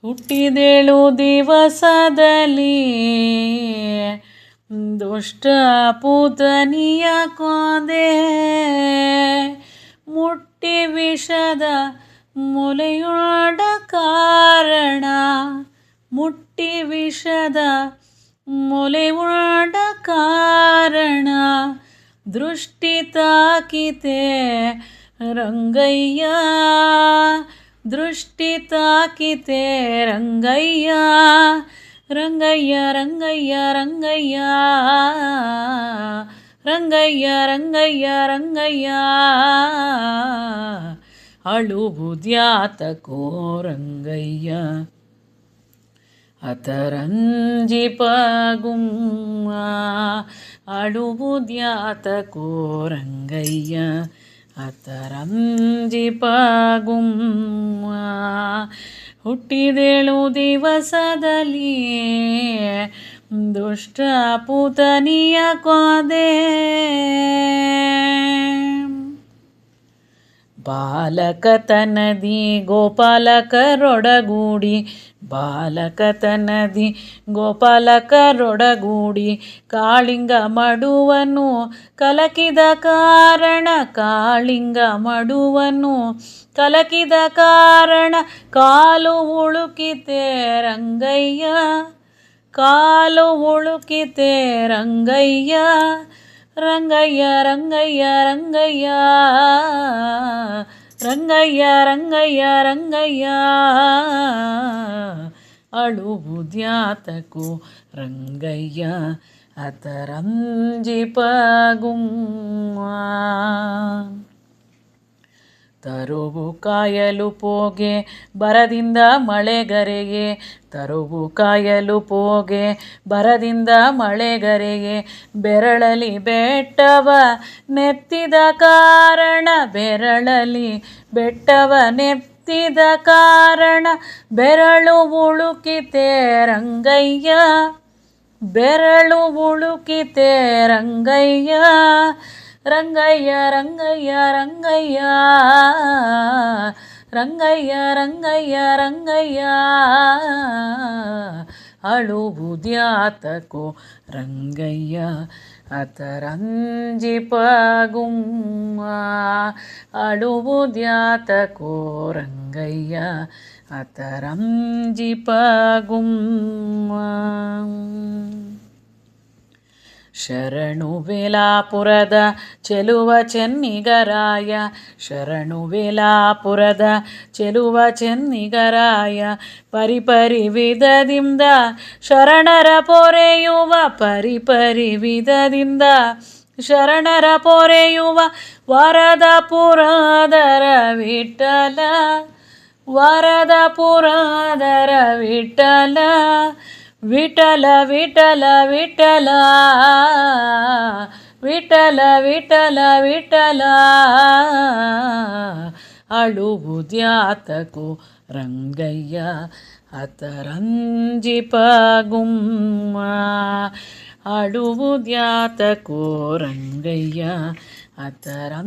ಹುಟ್ಟಿದೇಳು ದಿವಸದಲ್ಲಿ ದುಷ್ಟ ಪುತನಿಯ ಕೊಂದೆ, ಮುಟ್ಟಿ ವಿಷದ ಮೊಲೆಯೊಡ ಕಾರಣ, ಮುಟ್ಟಿ ವಿಷದ ಮೊಲೆಯೊಡ ಕಾರಣ, ದೃಷ್ಟಿ ತಾಕಿತೆ ರಂಗಯ್ಯ, ದೃಷ್ಟಿ ತಾಕಿತೆ ರಂಗಯ್ಯ, ರಂಗಯ್ಯ ರಂಗಯ್ಯ ರಂಗಯ್ಯ, ರಂಗಯ್ಯ ರಂಗಯ್ಯ ರಂಗಯ್ಯ, ಅಳುವುದ್ಯಾತಕೋ ರಂಗಯ್ಯ, ಅತರಂಜಿಪಗುಮ್ಮ, ಅಳುವುದ್ಯಾತಕೋ ರಂಗಯ್ಯ, ಅತರಂಜಿಪಗುಮ್ಮ. ಹುಟ್ಟಿದೇಳು ದಿವಸದಲ್ಲಿ ದುಷ್ಟ ಪುತನಿಯ ಕೊಂದೆ, ಬಾಲಕತನದಿ ಗೋಪಾಲಕರೊಡಗೂಡಿ, ಬಾಲಕತನದಿ ಗೋಪಾಲಕರೊಡಗೂಡಿ, ಕಾಳಿಂಗ ಮಡುವನ್ನು ಕಲಕಿದ ಕಾರಣ, ಕಾಳಿಂಗ ಮಡುವನ್ನು ಕಲಕಿದ ಕಾರಣ, ಕಾಲು ಉಳುಕಿತೆ ರಂಗಯ್ಯ, ಕಾಲು ಉಳುಕಿತೆ ರಂಗಯ್ಯ, ರಂಗಯ್ಯ ರಂಗಯ್ಯ ರಂಗಯ್ಯ, ರಂಗಯ್ಯ ರಂಗಯ್ಯ ರಂಗಯ್ಯ, ಅಳುವುದ್ಯಾತಕೋ ರಂಗಯ್ಯ, ಅತರಂಜಿಪಗುಮ್ಮ. ತರುವು ಕಾಯಲು ಪೋಗೆ ಬರದಿಂದ ಮಳೆಗರೆಗೆ, ತರುವು ಕಾಯಲು ಪೋಗೆ ಬರದಿಂದ ಮಳೆಗರೆಗೆ, ಬೆರಳಲಿ ಬೆಟ್ಟವ ನೆತ್ತಿದ ಕಾರಣ, ಬೆರಳಲಿ ಬೆಟ್ಟವ ನೆತ್ತಿದ ಕಾರಣ, ಬೆರಳು ಉಳುಕಿತೆ ರಂಗಯ್ಯ, ಬೆರಳು ಉಳುಕಿತೆ ರಂಗಯ್ಯ, ರಂಗಯ್ಯ ರಂಗಯ್ಯ ರಂಗಯ್ಯ, ರಂಗಯ್ಯ ರಂಗಯ್ಯ ರಂಗಯ್ಯ, ಅಳುವುದ್ಯಾತಕೋ ರಂಗಯ್ಯ, ಅತರಂಜಿಪಗುಮ್ಮ, ಅಳುವುದ್ಯಾತಕೋ ರಂಗಯ್ಯ, ಅತರಂಜಿಪಗುಮ್ಮ. ಶರಣು ವೇಲಾಪುರದ ಚೆಲುವ ಚೆನ್ನಿಗರಾಯ, ಶರಣು ವೇಲಾಪುರದ ಚೆಲುವ ಚೆನ್ನಿಗರಾಯ, ಪರಿಪರಿ ವಿಧದಿಂದ ಶರಣರ ಪೊರೆಯುವ, ಪರಿಪರಿ ವಿಧದಿಂದ ಶರಣರ ಪೊರೆಯುವ, ವರದ ಪುರದರ ವಿಠಲ, ವರದ ಪುರದರ ವಿಠಲ, ವಿಠಲ ವಿಠಲ ವಿಠಲ, ವಿಠಲ ವಿಠಲ ವಿಠಲ, ಅಳುವುದ್ಯಾತಕೋ ರಂಗಯ್ಯ, ಅತರಂಜಿಪಗುಮ್ಮ, ಅಳುವುದ್ಯಾತಕೋ ರಂಗಯ್ಯ, ಅತರಂಜಿಪಗುಮ್ಮ.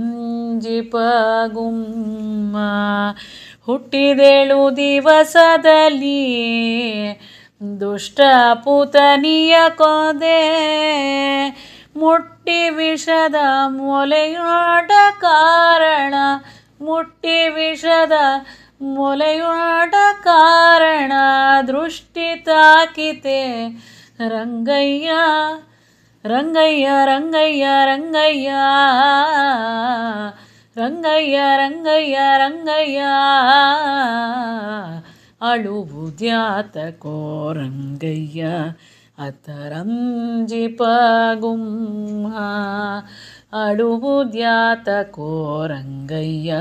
ಹುಟ್ಟಿದೇಳು ದಿವಸದಲ್ಲಿ ದುಷ್ಟ ಪುತನಿಯ ಕೊಂದೆ, ಮುಟ್ಟಿ ವಿಷದ ಮೊಲೆಯೊಡ ಕಾರಣ, ಮುಟ್ಟಿ ವಿಷದ ಮೊಲೆಯೊಡ ಕಾರಣ, ದೃಷ್ಟಿ ತಾಕಿತೆ ರಂಗಯ್ಯ, ರಂಗಯ್ಯ ರಂಗಯ್ಯ ರಂಗಯ್ಯ, ರಂಗಯ್ಯ ರಂಗಯ್ಯ ರಂಗಯ್ಯ, ಅಳುವುದ್ಯಾತಕೋ ರಂಗಯ್ಯ, ಅತರಂಜಿಪಗುಮ್ಮ, ಅಳುವುದ್ಯಾತಕೋ ರಂಗಯ್ಯ,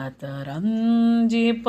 ಅತರಂಜಿಪಗುಮ್ಮ.